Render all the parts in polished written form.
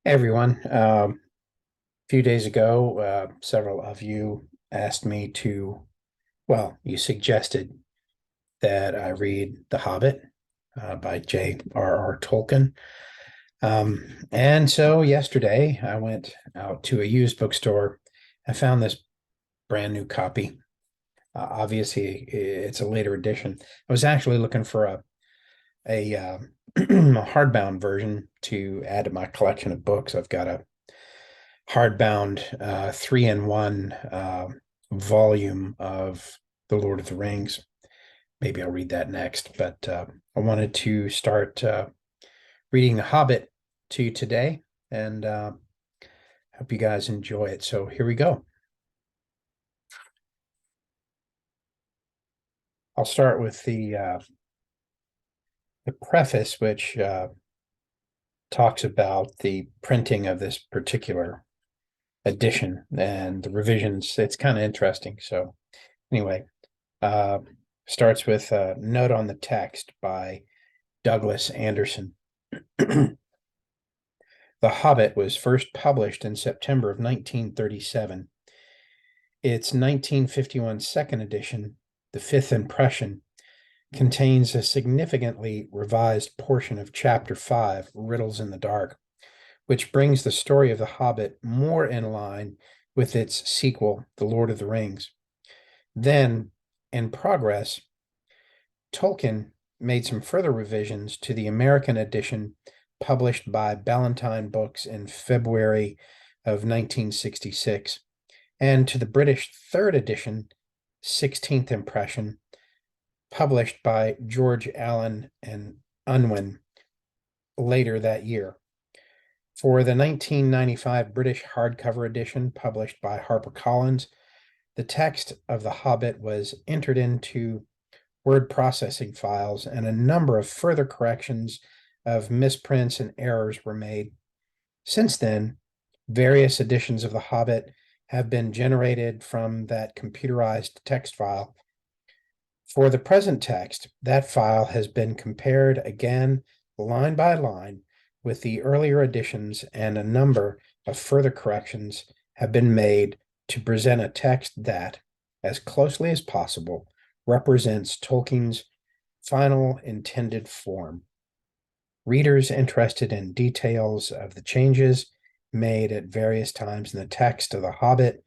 Hey everyone. A few days ago, several of you asked me you suggested that I read The Hobbit by JRR Tolkien. And so yesterday I went out to a used bookstore. I found this brand new copy. Obviously, it's a later edition. I was actually looking for a a hardbound version to add to my collection of books. I've got a hardbound 3-in-1 volume of The Lord of the Rings. Maybe I'll read that next, but I wanted to start reading The Hobbit to you today, and hope you guys enjoy it. So here we go. I'll start with the preface, which talks about the printing of this particular edition and the revisions. It's kind of interesting. So anyway, uh, starts with a note on the text by Douglas Anderson. The Hobbit was first published in September of 1937. Its 1951 second edition, the fifth impression, contains a significantly revised portion of Chapter 5, Riddles in the Dark, which brings the story of the Hobbit more in line with its sequel, The Lord of the Rings. Then, in progress, Tolkien made some further revisions to the American edition published by Ballantine Books in February of 1966, and to the British third edition, 16th impression, published by George Allen and Unwin later that year. For the 1995 British hardcover edition published by HarperCollins, the text of The Hobbit was entered into word processing files, and a number of further corrections of misprints and errors were made. Since then, various editions of The Hobbit have been generated from that computerized text file. For the present text, that file has been compared again, line by line, with the earlier editions, and a number of further corrections have been made to present a text that, as closely as possible, represents Tolkien's final intended form. Readers interested in details of the changes made at various times in the text of The Hobbit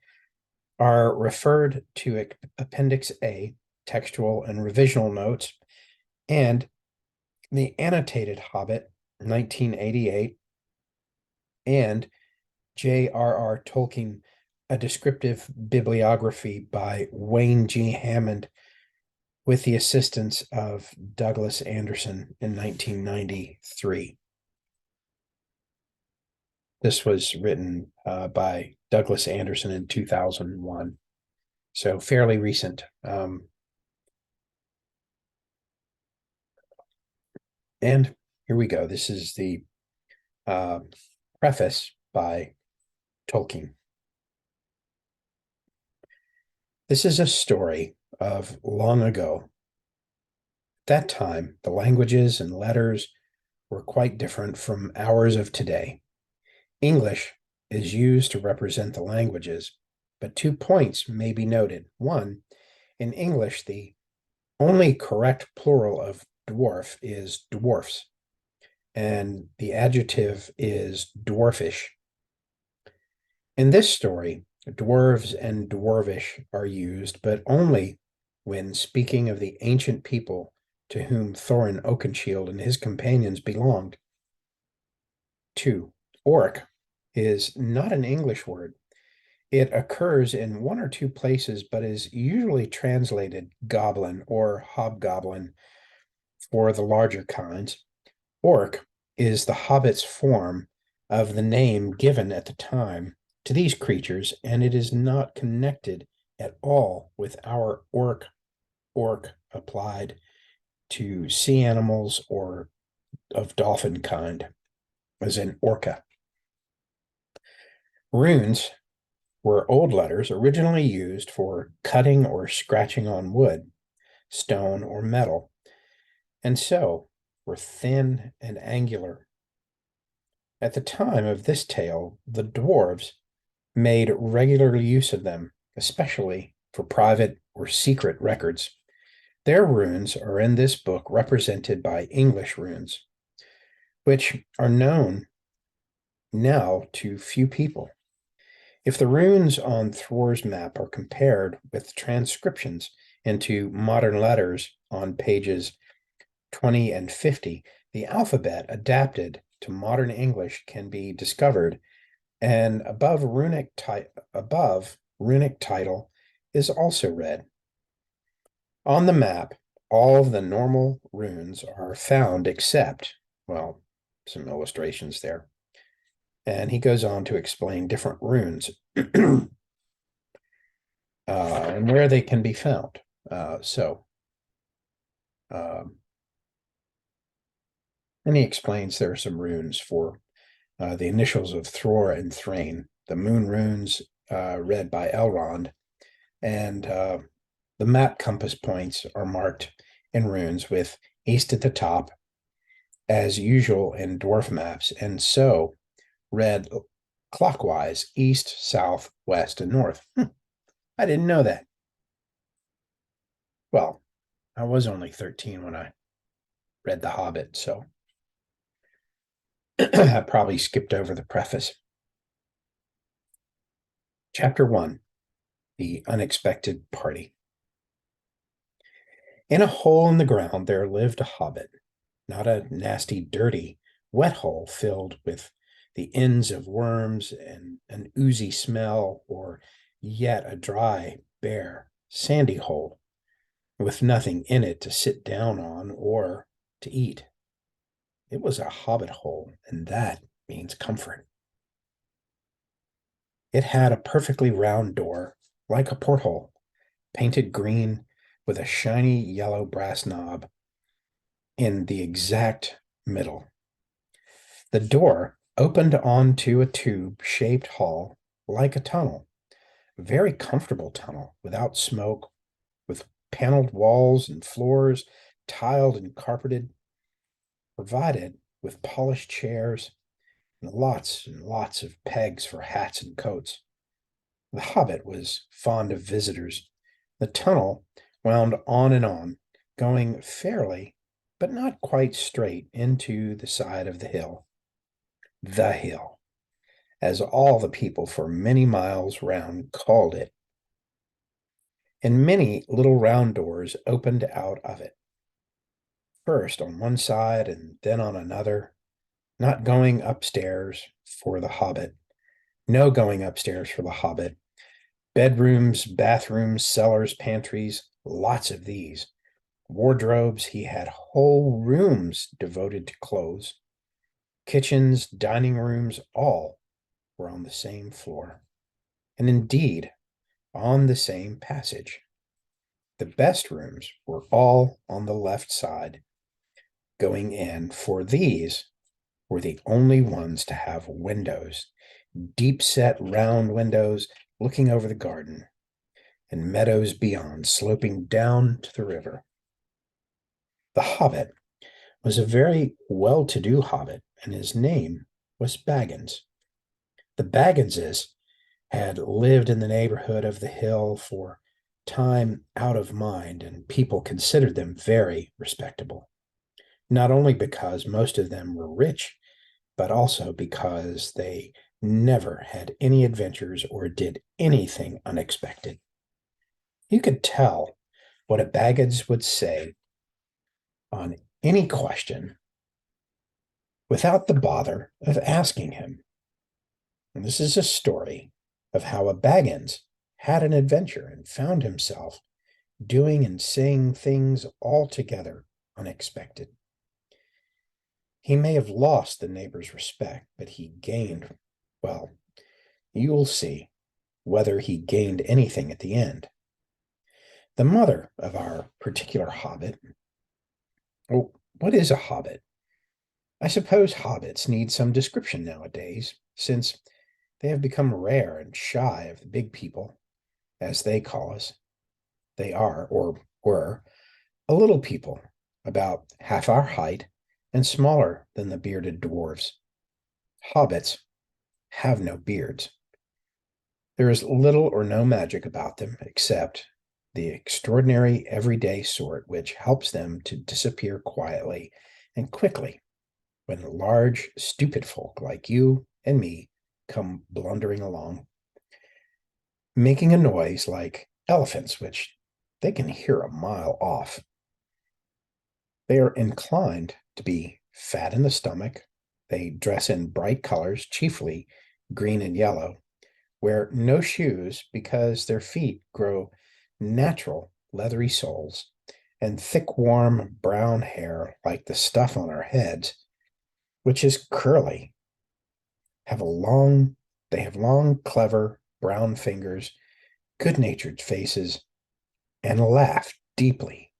are referred to Appendix A, textual and revisional notes, and the Annotated Hobbit, 1988, and J.R.R. Tolkien, A Descriptive Bibliography by Wayne G. Hammond, with the assistance of Douglas Anderson in 1993. This was written by Douglas Anderson in 2001, so fairly recent. And here we go. This is the preface by Tolkien. This is a story of long ago. At that time, the languages and letters were quite different from ours of today. English is used to represent the languages, but 2 points may be noted. One, in English, the only correct plural of dwarf is dwarfs, and the adjective is dwarfish. In this story, dwarves and dwarvish are used, but only when speaking of the ancient people to whom Thorin Oakenshield and his companions belonged. 2. Orc is not an English word. It occurs in one or two places, but is usually translated goblin or hobgoblin for the larger kinds. Orc is the hobbit's form of the name given at the time to these creatures, and it is not connected at all with our orc applied to sea animals or of dolphin kind, as in orca. Runes were old letters originally used for cutting or scratching on wood, stone, or metal, and so were thin and angular. At the time of this tale, the dwarves made regular use of them, especially for private or secret records. Their runes are in this book represented by English runes, which are known now to few people. If the runes on Thror's map are compared with transcriptions into modern letters on pages 20 and 50, the alphabet adapted to modern English can be discovered, and above runic title is also read. On the map, all of the normal runes are found except, well, some illustrations there. And he goes on to explain different runes and where they can be found. And he explains there are some runes for the initials of Thror and Thrain, the moon runes read by Elrond, and the map compass points are marked in runes with east at the top, as usual in dwarf maps, and so read clockwise, east, south, west, and north. I didn't know that. Well, I was only 13 when I read The Hobbit, so I probably skipped over the preface. Chapter 1, The Unexpected Party. In a hole in the ground there lived a hobbit, not a nasty, dirty, wet hole filled with the ends of worms and an oozy smell, or yet a dry, bare, sandy hole with nothing in it to sit down on or to eat. It was a hobbit hole, and that means comfort. It had a perfectly round door, like a porthole, painted green with a shiny yellow brass knob in the exact middle. The door opened onto a tube-shaped hall like a tunnel, a very comfortable tunnel without smoke, with paneled walls and floors, tiled and carpeted, provided with polished chairs and lots of pegs for hats and coats. The hobbit was fond of visitors. The tunnel wound on and on, going fairly, but not quite straight into the side of the hill, as all the people for many miles round called it. And many little round doors opened out of it, first on one side and then on another, not going upstairs for the hobbit. No going upstairs for the hobbit. Bedrooms, bathrooms, cellars, pantries, lots of these. Wardrobes, he had whole rooms devoted to clothes. Kitchens, dining rooms, all were on the same floor, and indeed on the same passage. The best rooms were all on the left side going in, for these were the only ones to have windows, deep set round windows looking over the garden and meadows beyond, sloping down to the river. The hobbit was a very well-to-do hobbit, and his name was Baggins. The Bagginses had lived in the neighborhood of the hill for time out of mind, and people considered them very respectable, not only because most of them were rich, but also because they never had any adventures or did anything unexpected. You could tell what a Baggins would say on any question without the bother of asking him. And this is a story of how a Baggins had an adventure and found himself doing and saying things altogether unexpected. He may have lost the neighbor's respect, but he gained, well, you'll see whether he gained anything at the end. The mother of our particular hobbit. Oh, what is a hobbit? I suppose hobbits need some description nowadays, since they have become rare and shy of the big people, as they call us. They are, or were, a little people, about half our height and smaller than the bearded dwarves. Hobbits have no beards. There is little or no magic about them except the extraordinary everyday sort which helps them to disappear quietly and quickly when large, stupid folk like you and me come blundering along, making a noise like elephants, which they can hear a mile off. They are inclined to be fat in the stomach. They dress in bright colors, chiefly green and yellow, wear no shoes because their feet grow natural leathery soles, and thick, warm brown hair like the stuff on our heads, which is curly, have a long they have long, clever brown fingers, good-natured faces, and laugh deeply,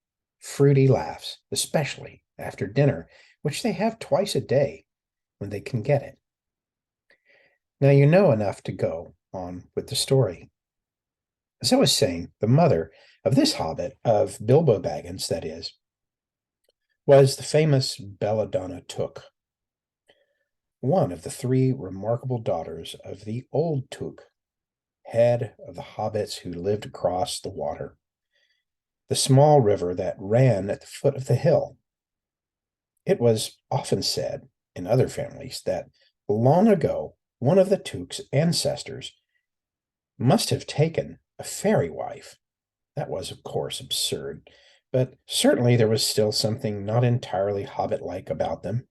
fruity laughs, especially after dinner, which they have twice a day when they can get it. Now you know enough to go on with the story. As I was saying, the mother of this hobbit, of Bilbo Baggins, that is, was the famous Belladonna Took, one of the three remarkable daughters of the old Took, head of the hobbits who lived across the water, the small river that ran at the foot of the hill. It was often said in other families that long ago one of the Took's ancestors must have taken a fairy wife. That was, of course, absurd, but certainly there was still something not entirely hobbit-like about them,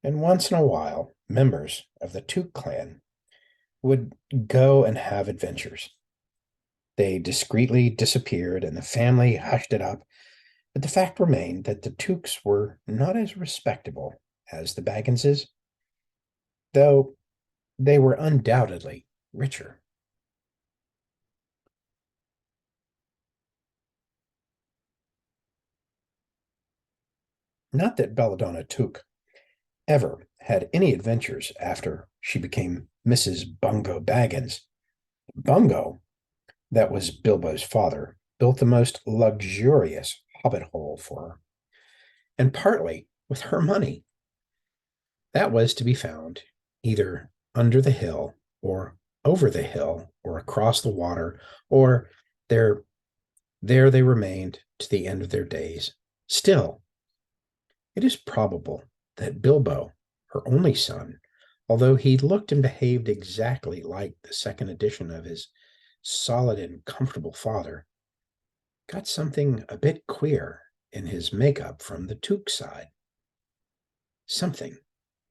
and once in a while members of the Took clan would go and have adventures. They discreetly disappeared, and the family hushed it up, but the fact remained that the Tooks were not as respectable as the Bagginses, though they were undoubtedly richer. Not that Belladonna Took ever had any adventures after she became Mrs. Bungo Baggins. Bungo, that was Bilbo's father, built the most luxurious hobbit hole for her, and partly with her money. That was to be found either under the hill or over the hill or across the water, or there there they remained to the end of their days. Still, it is probable that Bilbo, her only son, although he looked and behaved exactly like the second edition of his solid and comfortable father, got something a bit queer in his makeup from the Took side. Something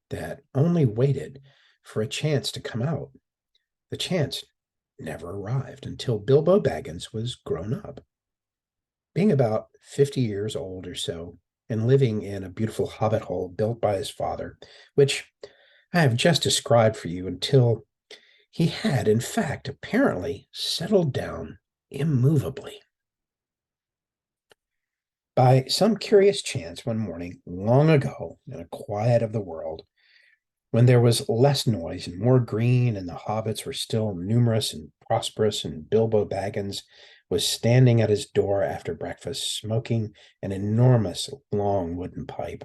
that only waited for a chance to come out. The chance never arrived until Bilbo Baggins was grown up. Being about 50 years old or so, and living in a beautiful hobbit hole built by his father, which I have just described for you until he had, in fact, apparently settled down immovably. By some curious chance one morning, long ago, in a quiet of the world, when there was less noise and more green, and the hobbits were still numerous and prosperous, and Bilbo Baggins was standing at his door after breakfast, smoking an enormous long wooden pipe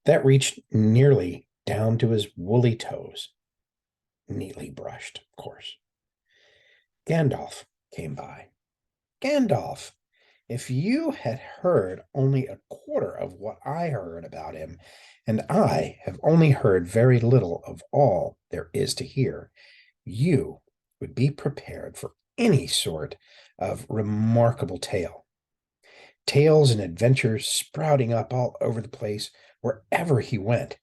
that reached nearly down to his woolly toes, neatly brushed, of course. Gandalf came by. Gandalf, if you had heard only a quarter of what I heard about him, and I have only heard very little of all there is to hear, you would be prepared for any sort of remarkable tale. Tales and adventures sprouting up all over the place wherever he went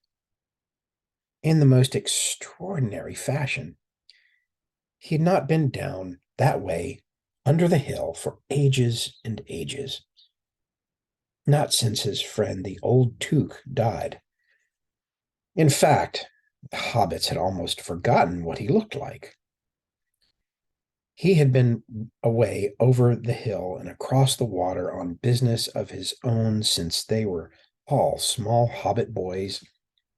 in the most extraordinary fashion. He had not been down that way under the hill for ages and ages, not since his friend the old Took died. In fact, the hobbits had almost forgotten what he looked like. He had been away over the hill and across the water on business of his own since they were all small hobbit boys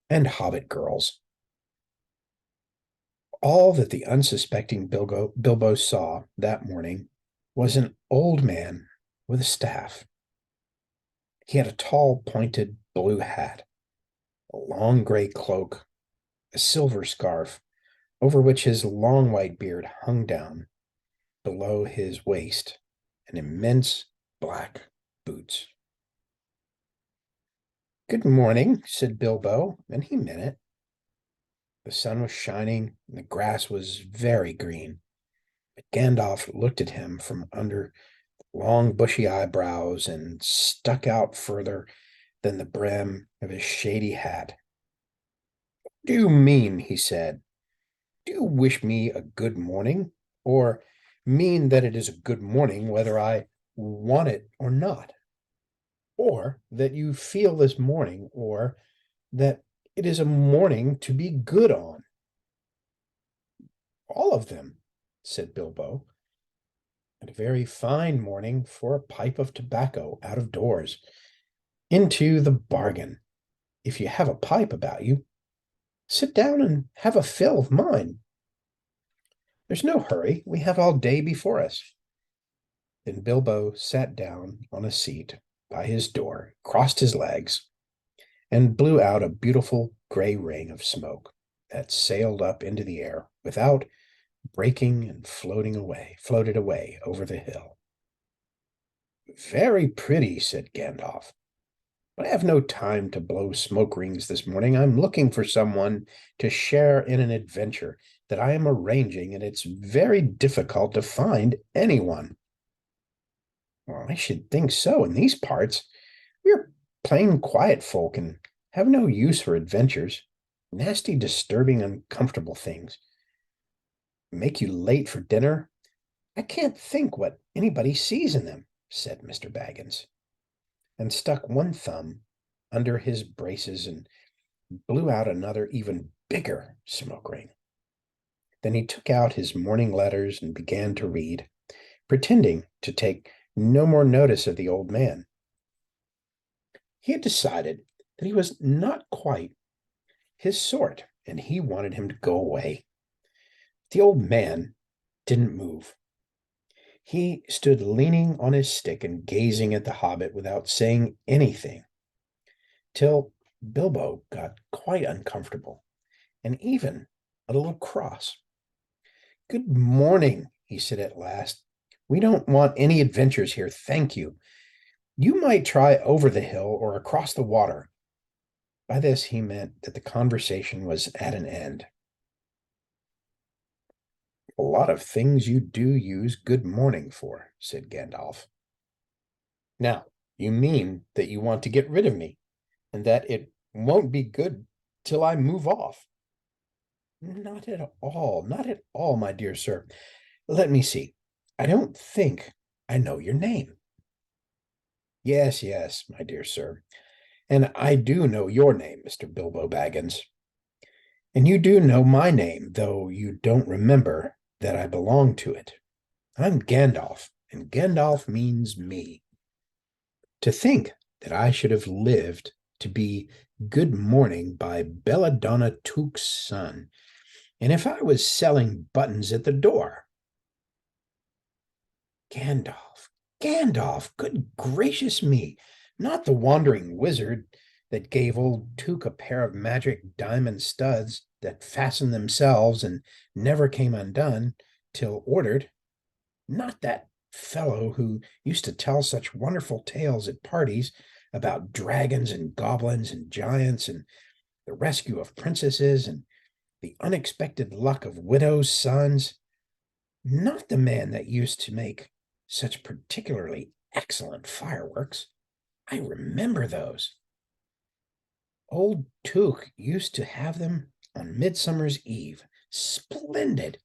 and hobbit girls. All that the unsuspecting Bilbo saw that morning was an old man with a staff. He had a tall, pointed blue hat, a long gray cloak a silver scarf, over which his long white beard hung down below his waist, and immense black boots. "Good morning," said Bilbo, and he meant it. The sun was shining, and the grass was very green. But Gandalf looked at him from under long bushy eyebrows and stuck out further than the brim of his shady hat. "Do you mean," he said, "do you wish me a good morning, or mean that it is a good morning whether I want it or not? Or that you feel this morning, or that it is a morning to be good on?" "All of them," said Bilbo, "and a very fine morning for a pipe of tobacco out of doors, into the bargain. If you have a pipe about you, sit down and have a fill of mine. There's no hurry, we have all day before us." Then Bilbo sat down on a seat by his door, crossed his legs, and blew out a beautiful gray ring of smoke that sailed up into the air without breaking and floated away over the hill. "Very pretty," said Gandalf. "But I have no time to blow smoke rings this morning. I'm looking for someone to share in an adventure that I am arranging, and it's very difficult to find anyone." "Well, I should think so in these parts. We're plain quiet folk and have no use for adventures. Nasty, disturbing, uncomfortable things. Make you late for dinner. I can't think what anybody sees in them," said Mr. Baggins, and stuck one thumb under his braces and blew out another even bigger smoke ring. Then he took out his morning letters and began to read, pretending to take no more notice of the old man. He had decided that he was not quite his sort, and he wanted him to go away. The old man didn't move. He stood leaning on his stick and gazing at the hobbit without saying anything, till Bilbo got quite uncomfortable and even a little cross. "Good morning," he said at last. "We don't want any adventures here, thank you. You might try over the hill or across the water." By this he meant that the conversation was at an end. "A lot of things you do use good morning for," said Gandalf. "Now, you mean that you want to get rid of me, and that it won't be good till I move off?" "Not at all, not at all, my dear sir. Let me see. I don't think I know your name." "Yes, yes, my dear sir. And I do know your name, Mr. Bilbo Baggins. And you do know my name, though you don't remember that I belong to it. I'm Gandalf, and Gandalf means me. To think that I should have lived to be Good Morning by Belladonna Took's son, and if I was selling buttons at the door." "Gandalf, Gandalf, good gracious me, not the wandering wizard that gave old Took a pair of magic diamond studs that fastened themselves and never came undone till ordered. Not that fellow who used to tell such wonderful tales at parties about dragons and goblins and giants and the rescue of princesses and the unexpected luck of widows' sons. Not the man that used to make such particularly excellent fireworks. I remember those. Old Took used to have them on Midsummer's Eve. Splendid.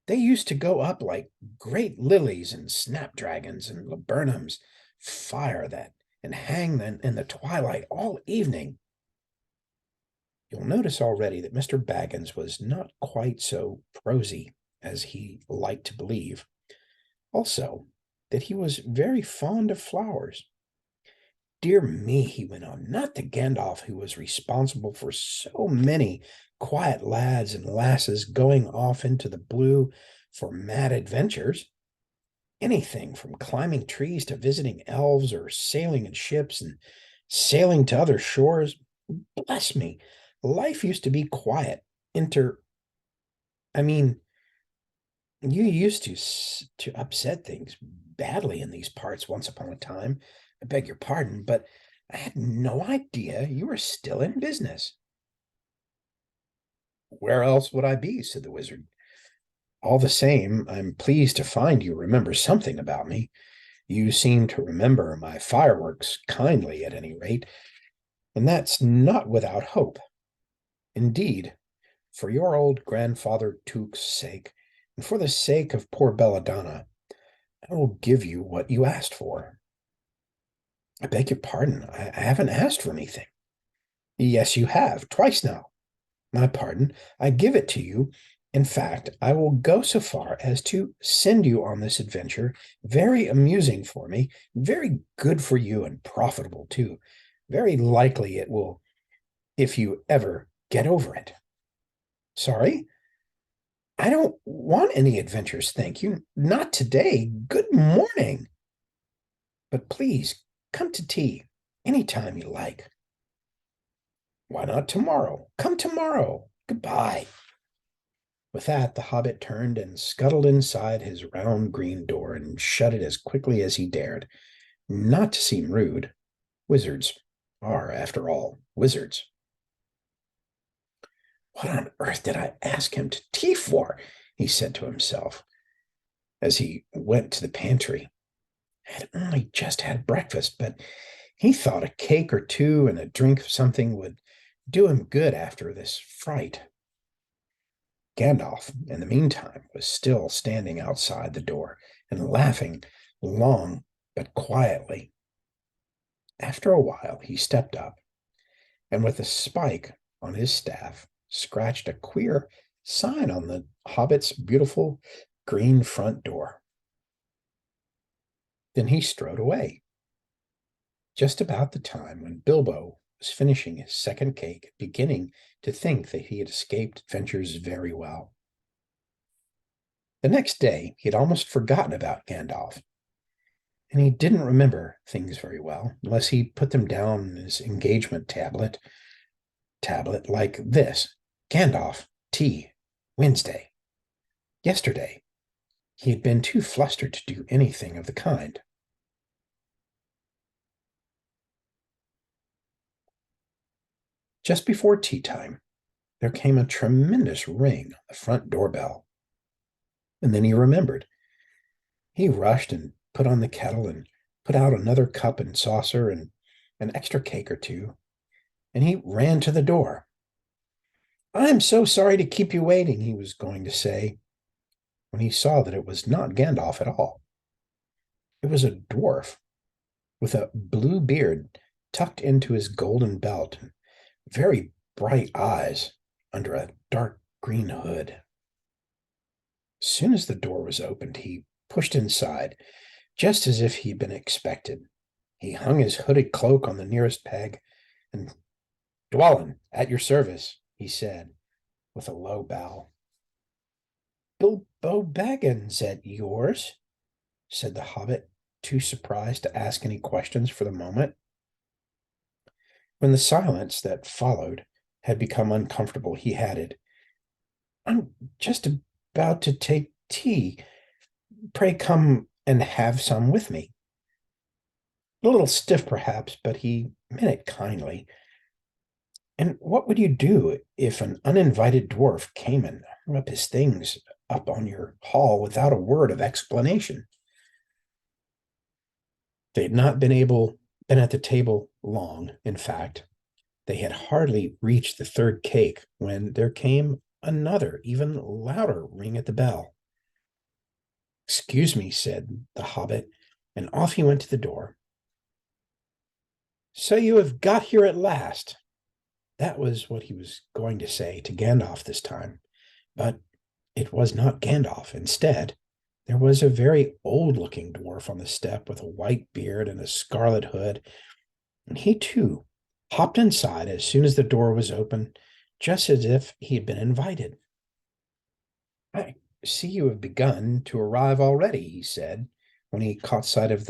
They used to go up like great lilies and snapdragons and laburnums, fire that, and hang them in the twilight all evening." You'll notice already that Mr. Baggins was not quite so prosy as he liked to believe. Also, that he was very fond of flowers. "Dear me," he went on, "not the Gandalf who was responsible for so many quiet lads and lasses going off into the blue for mad adventures. Anything from climbing trees to visiting elves or sailing in ships and sailing to other shores. Bless me, life used to be quiet. Inter, I mean, you used to upset things badly in these parts once upon a time. I beg your pardon, but I had no idea you were still in business. Where else would I be? Said the wizard. All the same, I'm pleased to find you remember something about me. You seem to remember my fireworks kindly, at any rate, and that's not without hope. Indeed, for your old grandfather Took's sake, and for the sake of poor Belladonna, I will give you what you asked for. I beg your pardon, I haven't asked for anything. Yes, you have, twice now. My pardon, I give it to you. In fact, I will go so far as to send you on this adventure, very amusing for me, very good for you, and profitable too. Very likely it will, if you ever get over it. Sorry? I don't want any adventures, thank you. Not today. Good morning. But please, come to tea any time you like. Why not tomorrow? Come tomorrow. Goodbye. With that, the hobbit turned and scuttled inside his round green door and shut it as quickly as he dared. Not to seem rude, wizards are, after all, wizards. What on earth did I ask him to tea for? He said to himself as he went to the pantry. I had only just had breakfast, but he thought a cake or two and a drink of something would do him good after this fright. Gandalf, in the meantime, was still standing outside the door and laughing long but quietly. After a while, he stepped up and, with a spike on his staff, scratched a queer sign on the hobbit's beautiful green front door. Then he strode away. Just about the time when Bilbo was finishing his second cake, beginning to think that he had escaped adventures very well. The next day, he had almost forgotten about Gandalf, and he didn't remember things very well, unless he put them down in his engagement tablet like this: Gandalf, tea, Wednesday. Yesterday, he had been too flustered to do anything of the kind. Just before tea time, there came a tremendous ring on the front doorbell. And then he remembered. He rushed and put on the kettle and put out another cup and saucer and an extra cake or two, and he ran to the door. I'm so sorry to keep you waiting, he was going to say, when he saw that it was not Gandalf at all. It was a dwarf with a blue beard tucked into his golden belt and very bright eyes under a dark green hood. As soon as the door was opened, he pushed inside, just as if he'd been expected. He hung his hooded cloak on the nearest peg, and Dwalin, at your service, he said, with a low bow. Bilbo Baggins at yours? Said the hobbit, too surprised to ask any questions for the moment. When the silence that followed had become uncomfortable, he added, I'm just about to take tea. Pray come and have some with me. A little stiff, perhaps, but he meant it kindly. And what would you do if an uninvited dwarf came and hung up his things up on your hall without a word of explanation? They had not been at the table long. In fact, they had hardly reached the third cake when there came another, even louder ring at the bell. Excuse me, said the hobbit, and off he went to the door. So you have got here at last. That was what he was going to say to Gandalf this time, but it was not Gandalf. Instead, there was a very old-looking dwarf on the step with a white beard and a scarlet hood, and he, too, hopped inside as soon as the door was open, just as if he had been invited. I see you have begun to arrive already, he said, when he caught sight of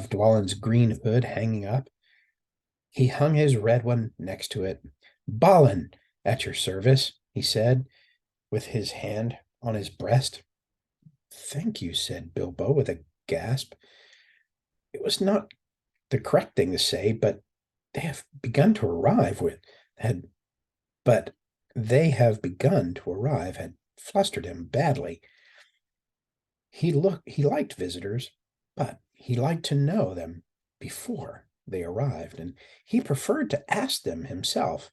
Dwalin's green hood hanging up. He hung his red one next to it, Balin, at your service, he said, with his hand on his breast. Thank you, said Bilbo with a gasp. It was not the correct thing to say, but they have begun to arrive with had but they have begun to arrive had flustered him badly. He liked visitors, but he liked to know them before they arrived, and he preferred to ask them himself.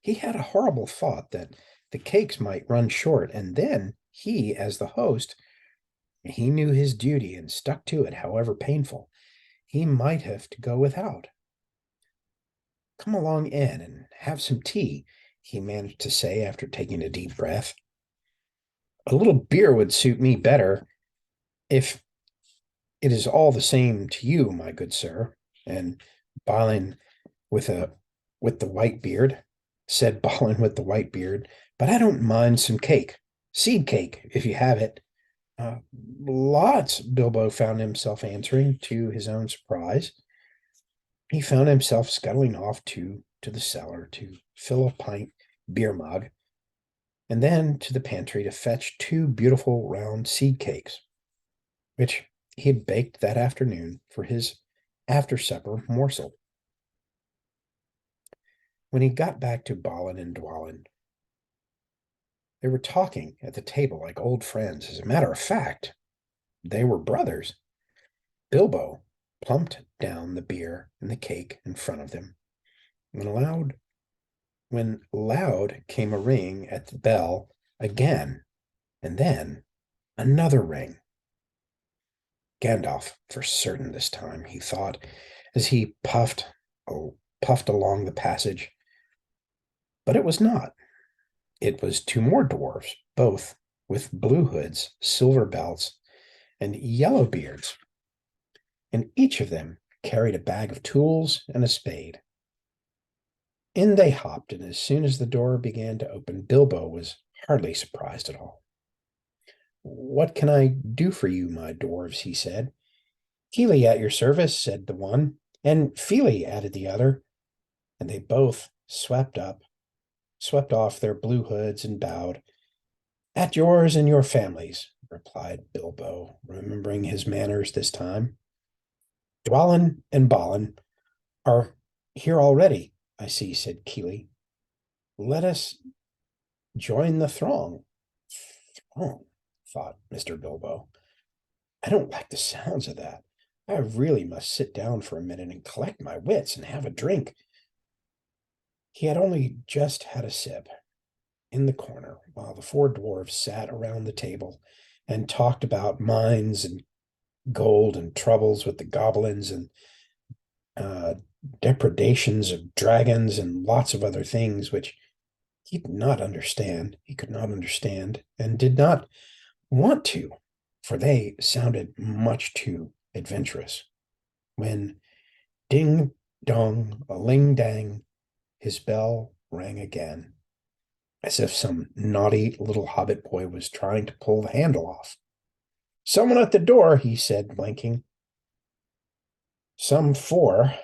He had a horrible thought that the cakes might run short, and then he, as the host, he knew his duty and stuck to it, however painful. He might have to go without. Come along in and have some tea, he managed to say after taking a deep breath. A little beer would suit me better, if it is all the same to you, my good sir. And Balin with a with the white beard, said Balin with the white beard, but I don't mind some cake. Seed cake, if you have it. Uh, Lots, Bilbo found himself answering to his own surprise. He found himself scuttling off to the cellar to fill a pint beer mug, and then to the pantry to fetch two beautiful round seed cakes, which he had baked that afternoon for his after supper morsel. When he got back to Balin and Dwalin, they were talking at the table like old friends. As a matter of fact, they were brothers. Bilbo plumped down the beer and the cake in front of them. When loud came a ring at the bell again, and then another ring. Gandalf, for certain this time, he thought, as he puffed along the passage. But it was not. It was two more dwarfs, both with blue hoods, silver belts, and yellow beards, and each of them carried a bag of tools and a spade. In they hopped, and as soon as the door began to open, Bilbo was hardly surprised at all. What can I do for you, my dwarves? He said. Keely at your service, said the one, and Feely, added the other, and they both swept off their blue hoods and bowed. At yours and your families, replied Bilbo, remembering his manners this time. Dwalin and Balin are here already, I see, said Keely. Let us join the throng. Throng, thought Mr. Bilbo. I don't like the sounds of that. I really must sit down for a minute and collect my wits and have a drink. He had only just had a sip in the corner while the four dwarfs sat around the table and talked about mines and gold and troubles with the goblins and uh, depredations of dragons and lots of other things which he did not understand. He could not understand and did not want to, for they sounded much too adventurous. When ding dong, a ling dang, his bell rang again, as if some naughty little hobbit boy was trying to pull the handle off. Someone at the door, he said, blinking. Some four,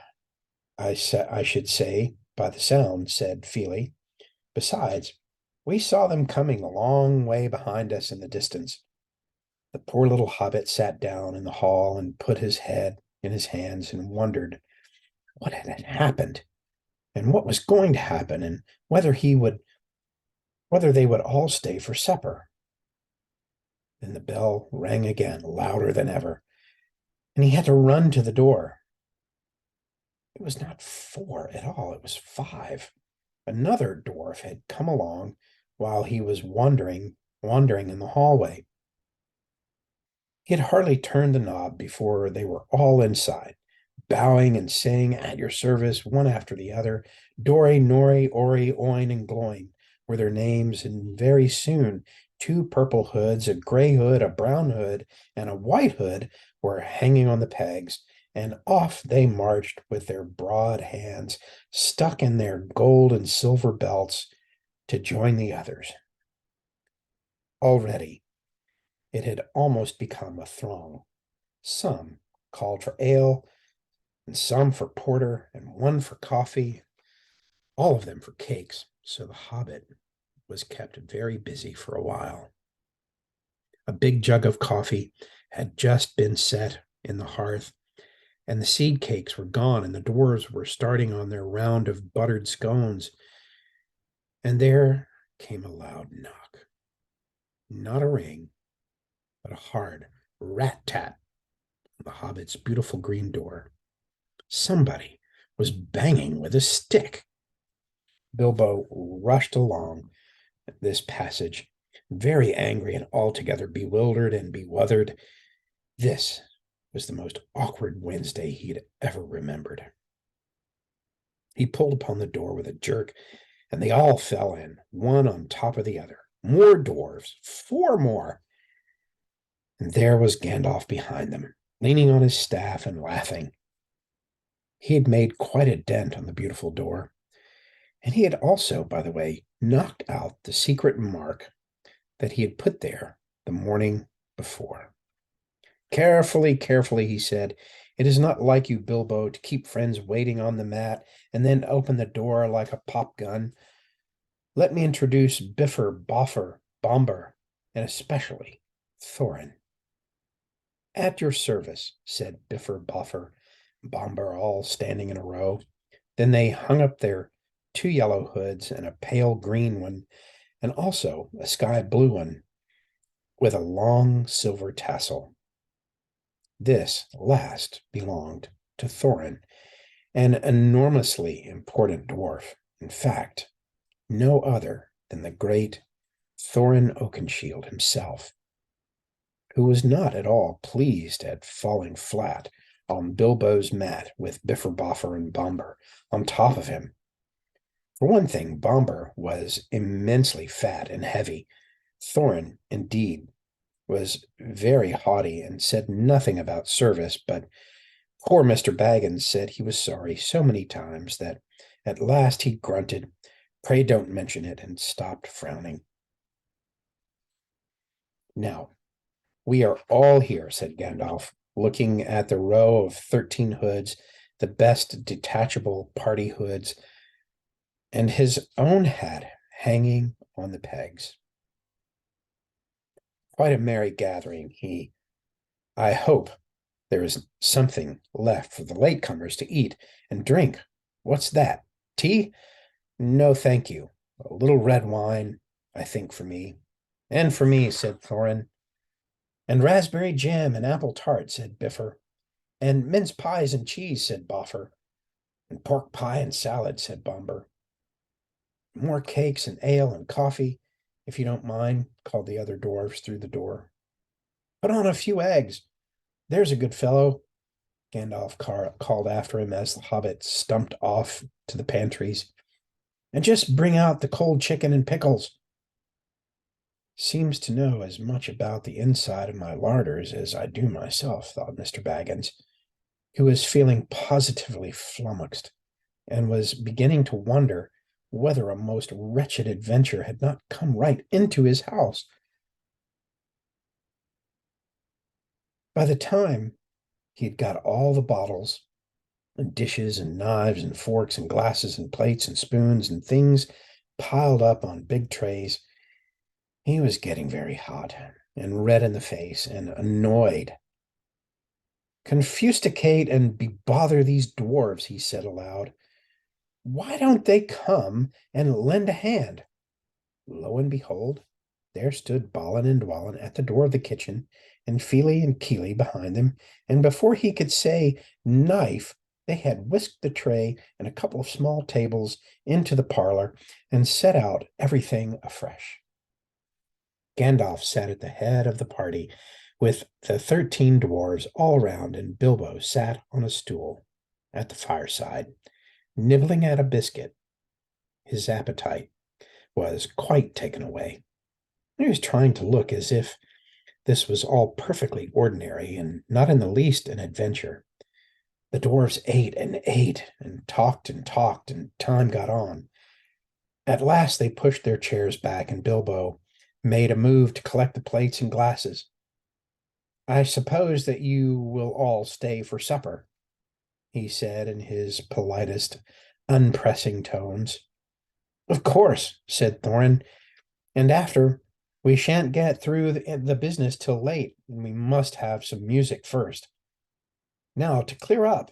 I should say, by the sound, said Feely. Besides, we saw them coming a long way behind us in the distance. The poor little hobbit sat down in the hall and put his head in his hands and wondered what had happened and what was going to happen and whether they would all stay for supper. Then the bell rang again, louder than ever, and he had to run to the door. It was not four at all, it was five. Another dwarf had come along while he was wandering in the hallway. He had hardly turned the knob before they were all inside, bowing and saying, at your service, one after the other. Dori, Nori, Ori, Oin, and Gloin were their names, and very soon two purple hoods, a gray hood, a brown hood, and a white hood were hanging on the pegs, and off they marched with their broad hands stuck in their gold and silver belts to join the others. Already it had almost become a throng. Some called for ale, and some for porter, and one for coffee. all of them for cakes, so the hobbit was kept very busy for a while. A big jug of coffee had just been set in the hearth, and the seed cakes were gone, and the dwarves were starting on their round of buttered scones. And there came a loud knock. Not a ring, but a hard rat-tat on the hobbit's beautiful green door. Somebody was banging with a stick. Bilbo rushed along this passage, very angry and altogether bewildered and beweathered. This was the most awkward Wednesday he had ever remembered. He pulled upon the door with a jerk, and they all fell in, one on top of the other. More dwarves, 4 more. And there was Gandalf behind them, leaning on his staff and laughing. He had made quite a dent on the beautiful door, and he had also, by the way, knocked out the secret mark that he had put there the morning before. Carefully, carefully, he said. It is not like you, Bilbo, to keep friends waiting on the mat and then open the door like a pop gun. Let me introduce Biffer, Boffer, Bomber, and especially Thorin. At your service, said Biffer, Boffer, Bomber, all standing in a row. Then they hung up their 2 yellow hoods and a pale green one, and also a sky blue one with a long silver tassel. This last belonged to Thorin, an enormously important dwarf. In fact, no other than the great Thorin Oakenshield himself, who was not at all pleased at falling flat on Bilbo's mat with Biffer, Boffer, and Bomber on top of him. For one thing, Bomber was immensely fat and heavy. Thorin, indeed, was very haughty and said nothing about service, but poor Mr. Baggins said he was sorry so many times that at last he grunted, "Pray don't mention it," and stopped frowning. Now, we are all here, said Gandalf, looking at the row of 13 hoods, the best detachable party hoods, and his own hat hanging on the pegs. Quite a merry gathering. I hope there is something left for the latecomers to eat and drink. What's that? Tea? No, thank you. A little red wine, I think, for me. And for me, said Thorin. And raspberry jam and apple tart, said Biffer. And mince pies and cheese, said Boffer. And pork pie and salad, said Bomber. More cakes and ale and coffee, if you don't mind, called the other dwarfs through the door. Put on a few eggs. There's a good fellow, Gandalf called after him as the hobbit stumped off to the pantries. And just bring out the cold chicken and pickles. Seems to know as much about the inside of my larders as I do myself, thought Mr. Baggins, who was feeling positively flummoxed and was beginning to wonder whether a most wretched adventure had not come right into his house. By the time he had got all the bottles and dishes and knives and forks and glasses and plates and spoons and things piled up on big trays, he was getting very hot and red in the face and annoyed. Confusticate and bebother these dwarves, he said aloud. Why don't they come and lend a hand? Lo and behold, there stood Balin and Dwalin at the door of the kitchen, and Fili and Kili behind them, and before he could say knife, they had whisked the tray and a couple of small tables into the parlor and set out everything afresh. Gandalf sat at the head of the party with the 13 dwarves all around, and Bilbo sat on a stool at the fireside, nibbling at a biscuit. His appetite was quite taken away. He was trying to look as if this was all perfectly ordinary and not in the least an adventure. The dwarves ate and talked, and time got on. At last they pushed their chairs back, and Bilbo made a move to collect the plates and glasses. I suppose that you will all stay for supper, he said in his politest unpressing tones. Of course, said Thorin, and after, we shan't get through the business till late, and we must have some music first. Now, to clear up.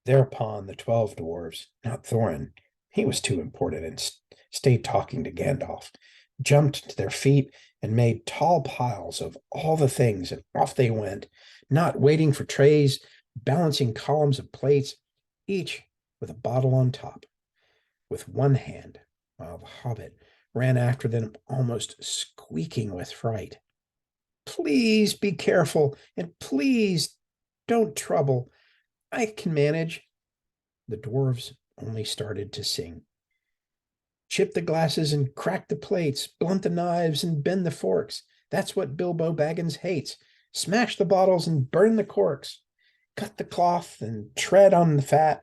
Thereupon the 12 dwarves, not Thorin, he was too important, and stayed talking to Gandalf, jumped to their feet and made tall piles of all the things, and off they went, not waiting for trays, balancing columns of plates, each with a bottle on top, with one hand, while the hobbit ran after them, almost squeaking with fright. Please be careful, and please don't trouble. I can manage. The dwarves only started to sing. Chip the glasses and crack the plates, blunt the knives and bend the forks. That's what Bilbo Baggins hates. Smash the bottles and burn the corks. Cut the cloth and tread on the fat.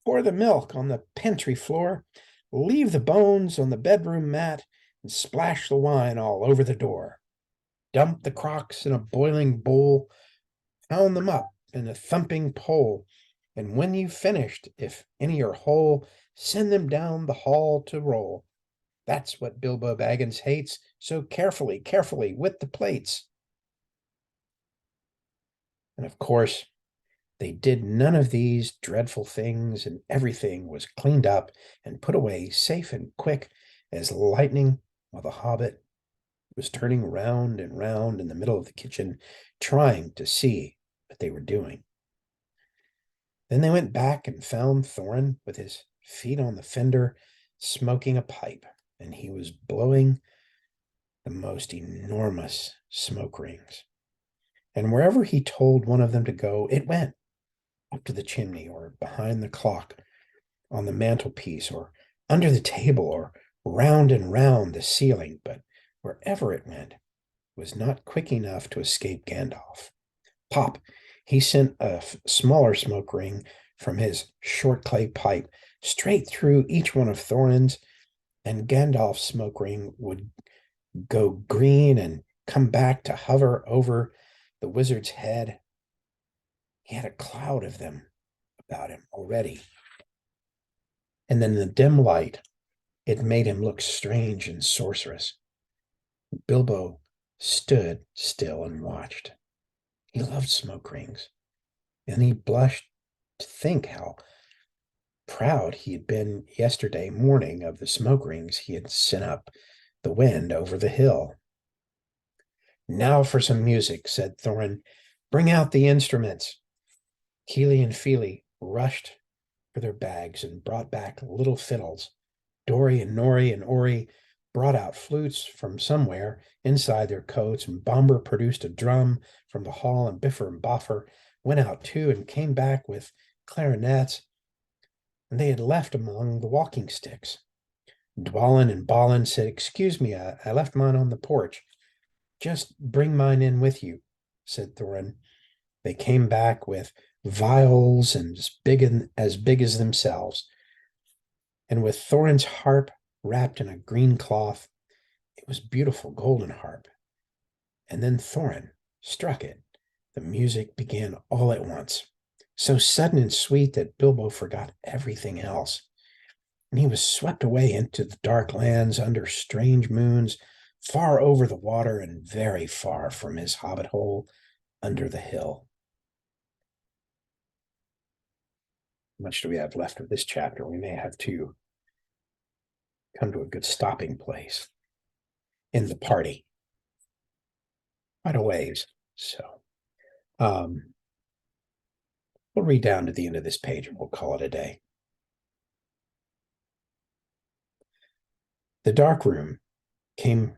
Pour the milk on the pantry floor. Leave the bones on the bedroom mat and splash the wine all over the door. Dump the crocks in a boiling bowl. Pound them up in a thumping pole. And when you've finished, if any are whole, send them down the hall to roll. That's what Bilbo Baggins hates, so carefully, carefully with the plates. And of course, they did none of these dreadful things, and everything was cleaned up and put away safe and quick as lightning, while the hobbit was turning round and round in the middle of the kitchen, trying to see what they were doing. Then they went back and found Thorin with his feet on the fender, smoking a pipe, and he was blowing the most enormous smoke rings. And wherever he told one of them to go, it went, up to the chimney, or behind the clock on the mantelpiece, or under the table, or round and round the ceiling. But wherever it went, it was not quick enough to escape Gandalf. Pop! He sent a smaller smoke ring from his short clay pipe straight through each one of Thorin's, and Gandalf's smoke ring would go green and come back to hover over the wizard's head. He had a cloud of them about him already. And then the dim light, it made him look strange and sorcerous. Bilbo stood still and watched. He loved smoke rings, and he blushed to think how proud he had been yesterday morning of the smoke rings he had sent up the wind over the hill. Now for some music, said Thorin. Bring out the instruments. Keely and Feely rushed for their bags and brought back little fiddles. Dory and Nori and Ori brought out flutes from somewhere inside their coats, and Bomber produced a drum from the hall, and Biffer and Boffer went out too and came back with clarinets, and they had left among the walking sticks. Dwalin and Balin said, Excuse me, I left mine on the porch. Just bring mine in with you, said Thorin. They came back with viols and as big as themselves, and with Thorin's harp wrapped in a green cloth. It was beautiful golden harp. And then Thorin struck it. The music began all at once, so sudden and sweet that Bilbo forgot everything else. And he was swept away into the dark lands under strange moons, far over the water and very far from his hobbit hole under the hill. How much do we have left of this chapter? We may have to come to a good stopping place in the party. Quite a ways. So we'll read down to the end of this page and we'll call it a day. The dark came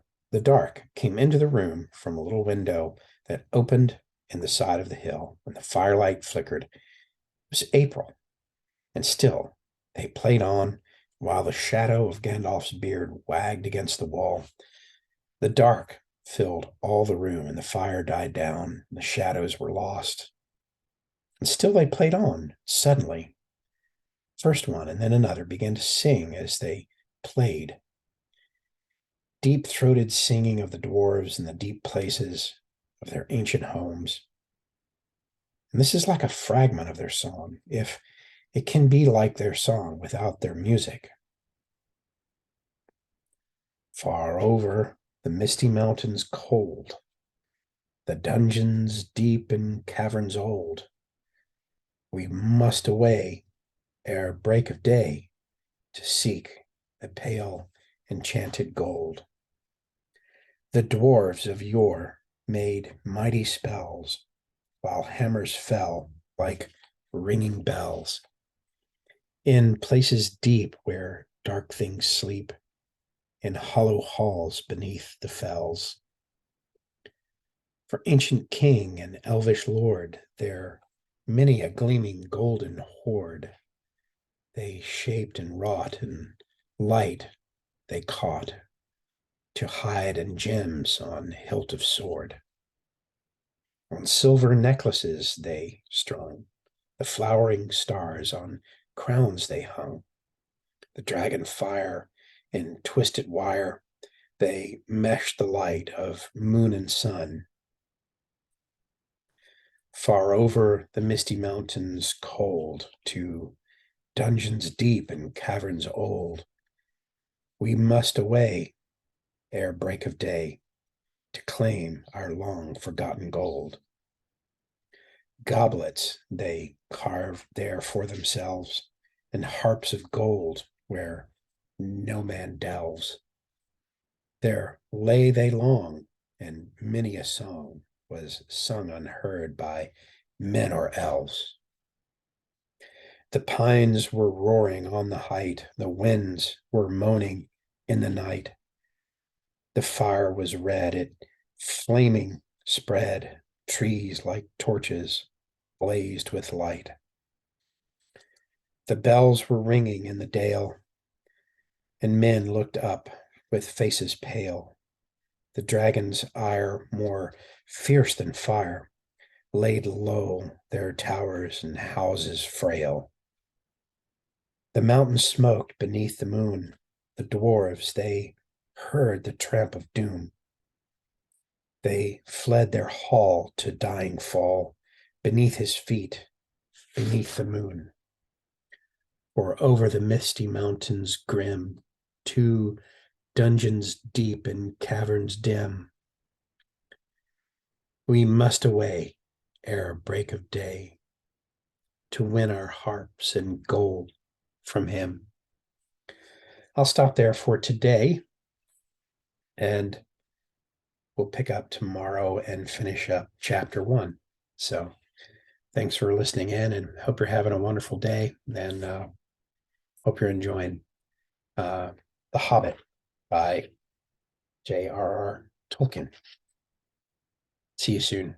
into the room from a little window that opened in the side of the hill, and the firelight flickered. It was April, and still they played on, while the shadow of Gandalf's beard wagged against the wall. The dark filled all the room, and the fire died down, and the shadows were lost. And still they played on. Suddenly, first one and then another began to sing as they played. Deep-throated singing of the dwarves in the deep places of their ancient homes. And this is like a fragment of their song. If It can be like their song without their music. Far over the misty mountains cold, the dungeons deep and caverns old, we must away ere break of day to seek the pale enchanted gold. The dwarves of yore made mighty spells, while hammers fell like ringing bells. In places deep where dark things sleep, in hollow halls beneath the fells. For ancient king and elvish lord, there many a gleaming golden hoard they shaped and wrought, and light they caught to hide in gems on hilt of sword. On silver necklaces they strung, the flowering stars on crowns they hung, the dragon fire in twisted wire they meshed the light of moon and sun. Far over the misty mountains cold, to dungeons deep and caverns old, we must away ere break of day to claim our long forgotten gold. Goblets they carved there for themselves, and harps of gold where no man delves. There lay they long, and many a song was sung unheard by men or elves. The pines were roaring on the height, the winds were moaning in the night. The fire was red, it flaming spread, trees like torches blazed with light. The bells were ringing in the dale, and men looked up with faces pale. The dragon's ire, more fierce than fire, laid low their towers and houses frail. The mountains smoked beneath the moon. The dwarves, they heard the tramp of doom. They fled their hall to dying fall beneath his feet, beneath the moon. For over the misty mountains grim, to dungeons deep and caverns dim, we must away ere break of day to win our harps and gold from him. I'll stop there for today, and we'll pick up tomorrow and finish up chapter 1. So thanks for listening in, and hope you're having a wonderful day, and hope you're enjoying The Hobbit by JRR Tolkien. See you soon.